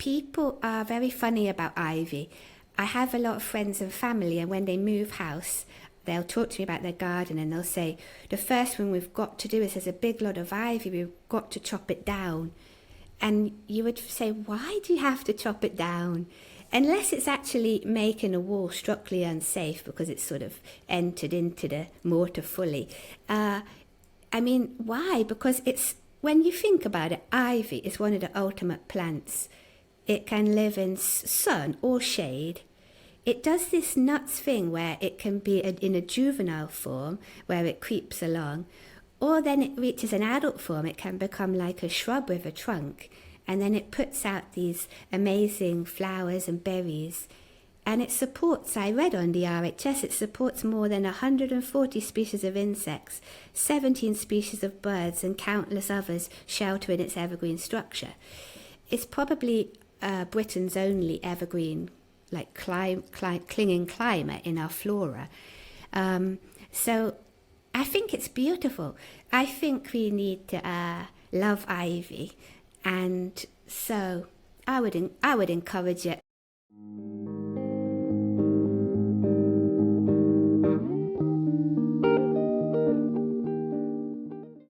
people are very funny about ivy. I have a lot of friends and family, and when they move house, they'll talk to me about their garden and they'll say, the first thing we've got to do is there's a big lot of ivy, we've got to chop it down. And you would say, why do you have to chop it down? Unless it's actually making a wall structurally unsafe because it's sort of entered into the mortar fully. Why? Because when you think about it, ivy is one of the ultimate plants. It can live in sun or shade. It does this nuts thing where it can be in a juvenile form, where it creeps along, or then it reaches an adult form. It can become like a shrub with a trunk, and then it puts out these amazing flowers and berries. And it supports, I read on the RHS, it supports more than 140 species of insects, 17 species of birds, and countless others shelter in its evergreen structure. It's probably Britain's only evergreen, like clinging climber in our flora. So I think it's beautiful. I think we need to love ivy, and so I would encourage you